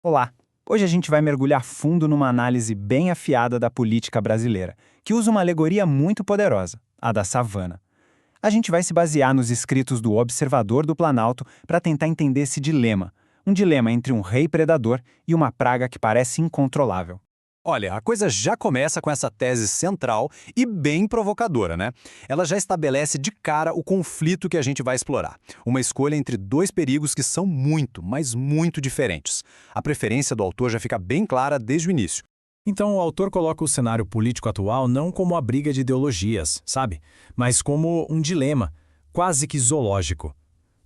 Olá! Hoje a gente vai mergulhar fundo numa análise bem afiada da política brasileira, que usa uma alegoria muito poderosa, a da savana. A gente vai se basear nos escritos do Observador do Planalto para tentar entender esse dilema, um dilema entre um rei predador e uma praga que parece incontrolável. Olha, a coisa já começa com essa tese central e bem provocadora, né? Ela já estabelece de cara o conflito que a gente vai explorar. Uma escolha entre dois perigos que são muito, mas muito diferentes. A preferência do autor já fica bem clara desde o início. Então, o autor coloca o cenário político atual não como a briga de ideologias, sabe? Mas como um dilema, quase que zoológico.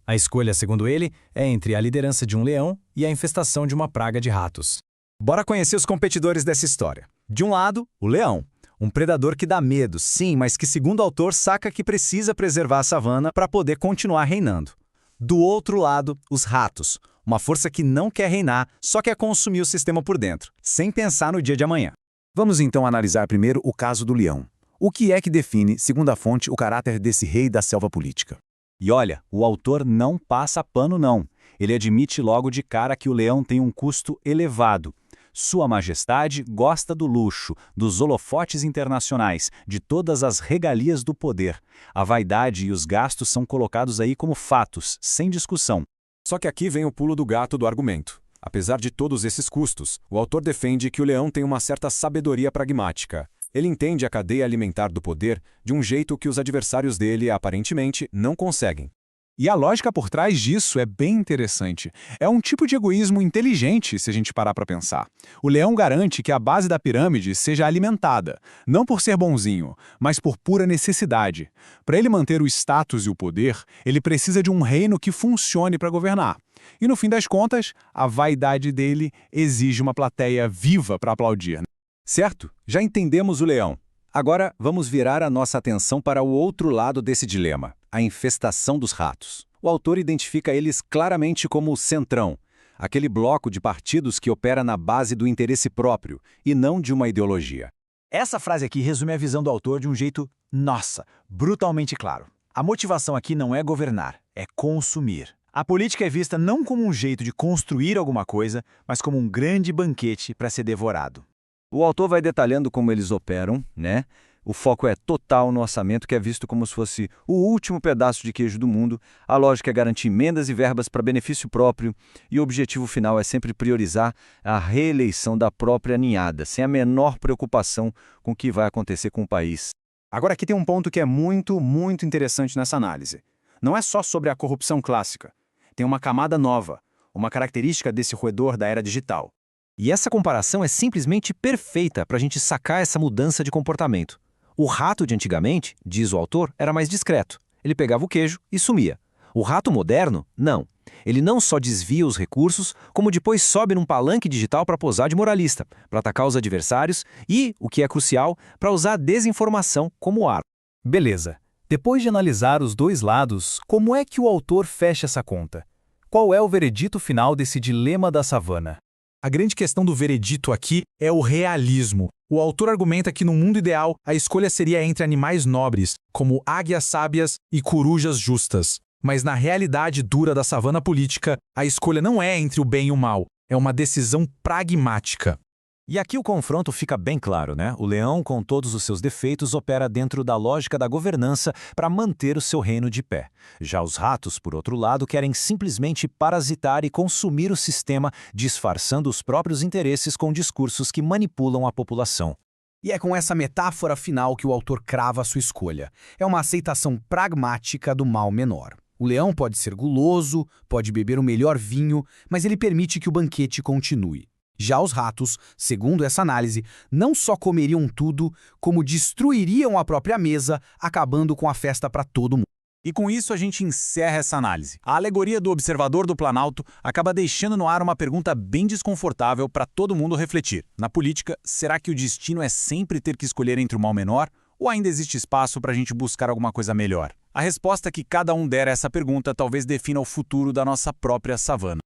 A escolha, segundo ele, é entre a liderança de um leão e a infestação de uma praga de ratos. Bora conhecer os competidores dessa história. De um lado, o leão. Um predador que dá medo, sim, mas que, segundo o autor, saca que precisa preservar a savana para poder continuar reinando. Do outro lado, os ratos. Uma força que não quer reinar, só quer consumir o sistema por dentro, sem pensar no dia de amanhã. Vamos então analisar primeiro o caso do leão. O que é que define, segundo a fonte, o caráter desse rei da selva política? E olha, o autor não passa pano não. Ele admite logo de cara que o leão tem um custo elevado. Sua Majestade gosta do luxo, dos holofotes internacionais, de todas as regalias do poder. A vaidade e os gastos são colocados aí como fatos, sem discussão. Só que aqui vem o pulo do gato do argumento. Apesar de todos esses custos, o autor defende que o leão tem uma certa sabedoria pragmática. Ele entende a cadeia alimentar do poder de um jeito que os adversários dele, aparentemente, não conseguem. E a lógica por trás disso é bem interessante. É um tipo de egoísmo inteligente, se a gente parar para pensar. O leão garante que a base da pirâmide seja alimentada, não por ser bonzinho, mas por pura necessidade. Para ele manter o status e o poder, ele precisa de um reino que funcione para governar. E no fim das contas, a vaidade dele exige uma plateia viva para aplaudir. Certo? Já entendemos o leão. Agora, vamos virar a nossa atenção para o outro lado desse dilema, a infestação dos ratos. O autor identifica eles claramente como o centrão, aquele bloco de partidos que opera na base do interesse próprio e não de uma ideologia. Essa frase aqui resume a visão do autor de um jeito, brutalmente claro. A motivação aqui não é governar, é consumir. A política é vista não como um jeito de construir alguma coisa, mas como um grande banquete para ser devorado. O autor vai detalhando como eles operam, né? O foco é total no orçamento, que é visto como se fosse o último pedaço de queijo do mundo. A lógica é garantir emendas e verbas para benefício próprio, e o objetivo final é sempre priorizar a reeleição da própria ninhada, sem a menor preocupação com o que vai acontecer com o país. Agora aqui tem um ponto que é muito interessante nessa análise. Não é só sobre a corrupção clássica. Tem uma camada nova, uma característica desse roedor da era digital. E essa comparação é simplesmente perfeita para a gente sacar essa mudança de comportamento. O rato de antigamente, diz o autor, era mais discreto. Ele pegava o queijo e sumia. O rato moderno, não. Ele não só desvia os recursos, como depois sobe num palanque digital para posar de moralista, para atacar os adversários e, o que é crucial, para usar a desinformação como arma. Beleza. Depois de analisar os dois lados, como é que o autor fecha essa conta? Qual é o veredito final desse dilema da savana? A grande questão do veredito aqui é o realismo. O autor argumenta que no mundo ideal, a escolha seria entre animais nobres, como águias sábias e corujas justas. Mas na realidade dura da savana política, a escolha não é entre o bem e o mal, é uma decisão pragmática. E aqui o confronto fica bem claro, né? O leão, com todos os seus defeitos, opera dentro da lógica da governança para manter o seu reino de pé. Já os ratos, por outro lado, querem simplesmente parasitar e consumir o sistema, disfarçando os próprios interesses com discursos que manipulam a população. E é com essa metáfora final que o autor crava a sua escolha. É uma aceitação pragmática do mal menor. O leão pode ser guloso, pode beber o melhor vinho, mas ele permite que o banquete continue. Já os ratos, segundo essa análise, não só comeriam tudo, como destruiriam a própria mesa, acabando com a festa para todo mundo. E com isso a gente encerra essa análise. A alegoria do Observador do Planalto acaba deixando no ar uma pergunta bem desconfortável para todo mundo refletir. Na política, será que o destino é sempre ter que escolher entre o mal menor? Ou ainda existe espaço para a gente buscar alguma coisa melhor? A resposta que cada um der a essa pergunta talvez defina o futuro da nossa própria savana.